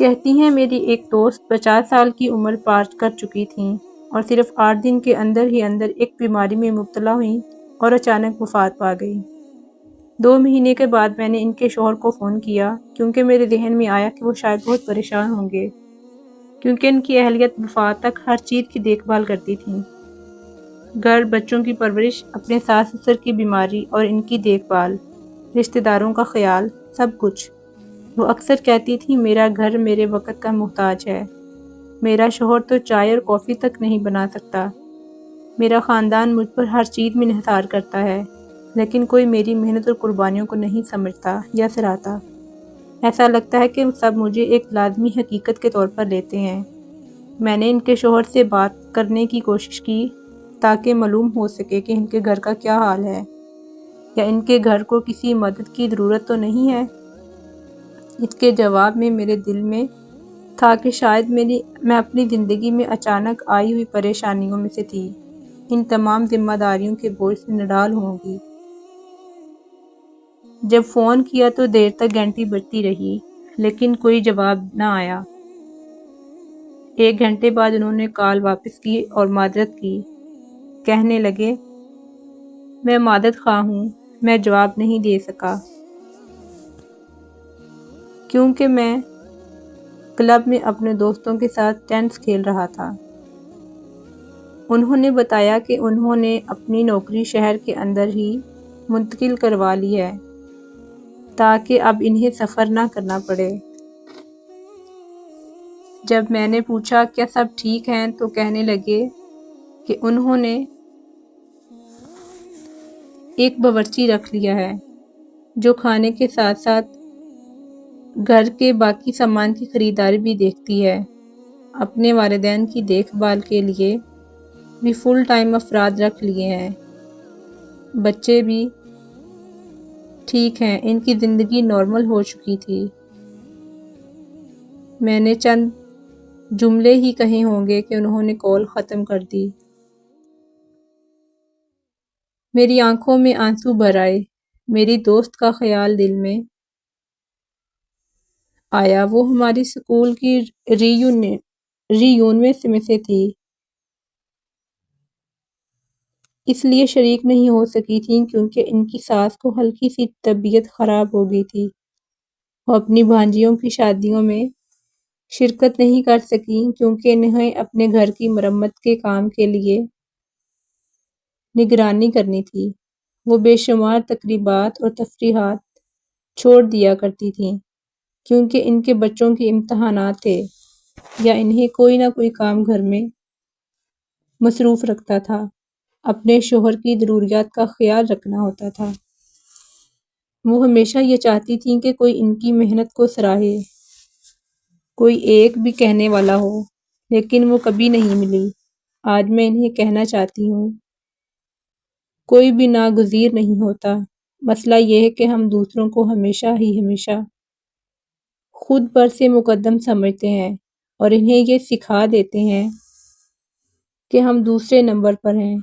کہتی ہیں میری ایک دوست 50 سال کی عمر پار کر چکی تھیں اور صرف 8 دن کے اندر ہی ایک بیماری میں مبتلا ہوئیں اور اچانک وفات پا گئیں۔ 2 مہینے کے بعد میں نے ان کے شوہر کو فون کیا کیونکہ میرے ذہن میں آیا کہ وہ شاید بہت پریشان ہوں گے، کیونکہ ان کی اہلیت وفات تک ہر چیز کی دیکھ بھال کرتی تھیں، گھر، بچوں کی پرورش، اپنے ساس سسر کی بیماری اور ان کی دیکھ بھال، رشتہ داروں کا خیال، سب کچھ۔ وہ اکثر کہتی تھی میرا گھر میرے وقت کا محتاج ہے، میرا شوہر تو چائے اور کافی تک نہیں بنا سکتا، میرا خاندان مجھ پر ہر چیز میں انحصار کرتا ہے، لیکن کوئی میری محنت اور قربانیوں کو نہیں سمجھتا یا سراہتا۔ ایسا لگتا ہے کہ سب مجھے ایک لازمی حقیقت کے طور پر لیتے ہیں۔ میں نے ان کے شوہر سے بات کرنے کی کوشش کی تاکہ معلوم ہو سکے کہ ان کے گھر کا کیا حال ہے، یا ان کے گھر کو کسی مدد کی ضرورت تو نہیں ہے۔ اس کے جواب میں میرے دل میں تھا کہ شاید میں اپنی زندگی میں اچانک آئی ہوئی پریشانیوں میں سے تھی، ان تمام ذمہ داریوں کے بوجھ سے نڈال ہوں گی۔ جب فون کیا تو دیر تک گھنٹی بجتی رہی، لیکن کوئی جواب نہ آیا۔ 1 گھنٹے بعد انہوں نے کال واپس کی اور معذرت کی۔ کہنے لگے، میں معذرت خواہ ہوں، میں جواب نہیں دے سکا کیونکہ میں کلب میں اپنے دوستوں کے ساتھ ٹینس کھیل رہا تھا۔ انہوں نے بتایا کہ انہوں نے اپنی نوکری شہر کے اندر ہی منتقل کروا لی ہے تاکہ اب انہیں سفر نہ کرنا پڑے۔ جب میں نے پوچھا کیا سب ٹھیک ہیں تو کہنے لگے کہ انہوں نے ایک باورچی رکھ لیا ہے جو کھانے کے ساتھ ساتھ گھر کے باقی سامان کی خریداری بھی دیکھتی ہے۔ اپنے والدین کی دیکھ بھال کے لیے بھی فل ٹائم افراد رکھ لیے ہیں۔ بچے بھی ٹھیک ہیں، ان کی زندگی نارمل ہو چکی تھی۔ میں نے چند جملے ہی کہے ہوں گے کہ انہوں نے کال ختم کر دی۔ میری آنکھوں میں آنسو بھر آئے۔ میری دوست کا خیال دل میں آیا۔ وہ ہماری اسکول کی ری یونین میں سے تھی، اس لیے شریک نہیں ہو سکی تھیں کیونکہ ان کی ساس کو ہلکی سی طبیعت خراب ہو گئی تھی۔ وہ اپنی بھانجیوں کی شادیوں میں شرکت نہیں کر سکیں کیونکہ انہیں اپنے گھر کی مرمت کے کام کے لیے نگرانی کرنی تھی۔ وہ بے شمار تقریبات اور تفریحات چھوڑ دیا کرتی تھیں کیونکہ ان کے بچوں کے امتحانات تھے یا انہیں کوئی نہ کوئی کام گھر میں مصروف رکھتا تھا۔ اپنے شوہر کی ضروریات کا خیال رکھنا ہوتا تھا۔ وہ ہمیشہ یہ چاہتی تھیں کہ کوئی ان کی محنت کو سراہے، کوئی ایک بھی کہنے والا ہو، لیکن وہ کبھی نہیں ملی۔ آج میں انہیں کہنا چاہتی ہوں، کوئی بھی ناگزیر نہیں ہوتا۔ مسئلہ یہ ہے کہ ہم دوسروں کو ہمیشہ خود پر سے مقدم سمجھتے ہیں اور انہیں یہ سکھا دیتے ہیں کہ ہم دوسرے نمبر پر ہیں۔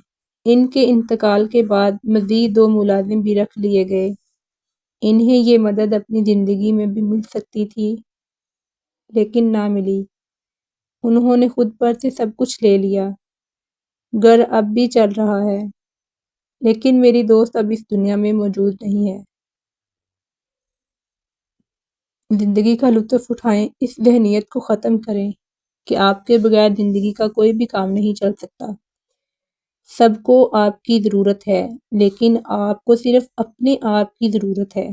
ان کے انتقال کے بعد مزید 2 ملازم بھی رکھ لیے گئے۔ انہیں یہ مدد اپنی زندگی میں بھی مل سکتی تھی لیکن نہ ملی۔ انہوں نے خود پر سے سب کچھ لے لیا۔ گھر اب بھی چل رہا ہے لیکن میری دوست اب اس دنیا میں موجود نہیں ہے۔ زندگی کا لطف اٹھائیں، اس ذہنیت کو ختم کریں کہ آپ کے بغیر زندگی کا کوئی بھی کام نہیں چل سکتا۔ سب کو آپ کی ضرورت ہے لیکن آپ کو صرف اپنے آپ کی ضرورت ہے۔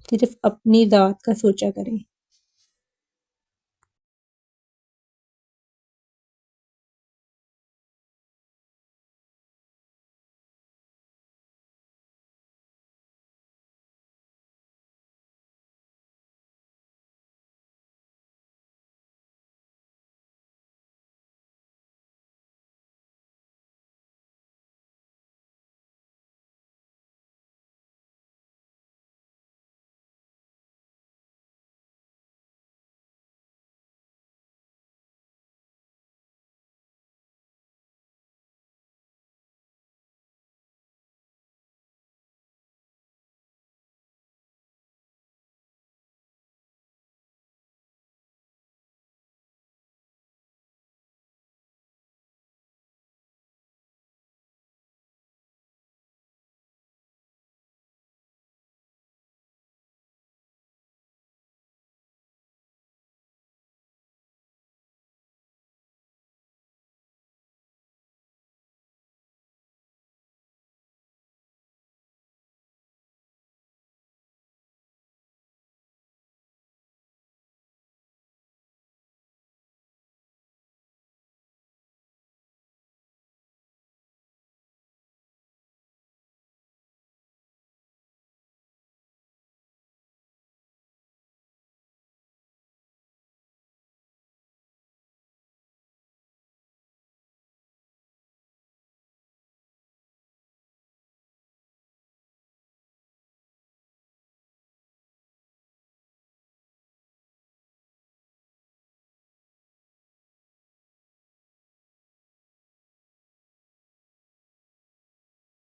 صرف اپنی ذات کا سوچا کریں۔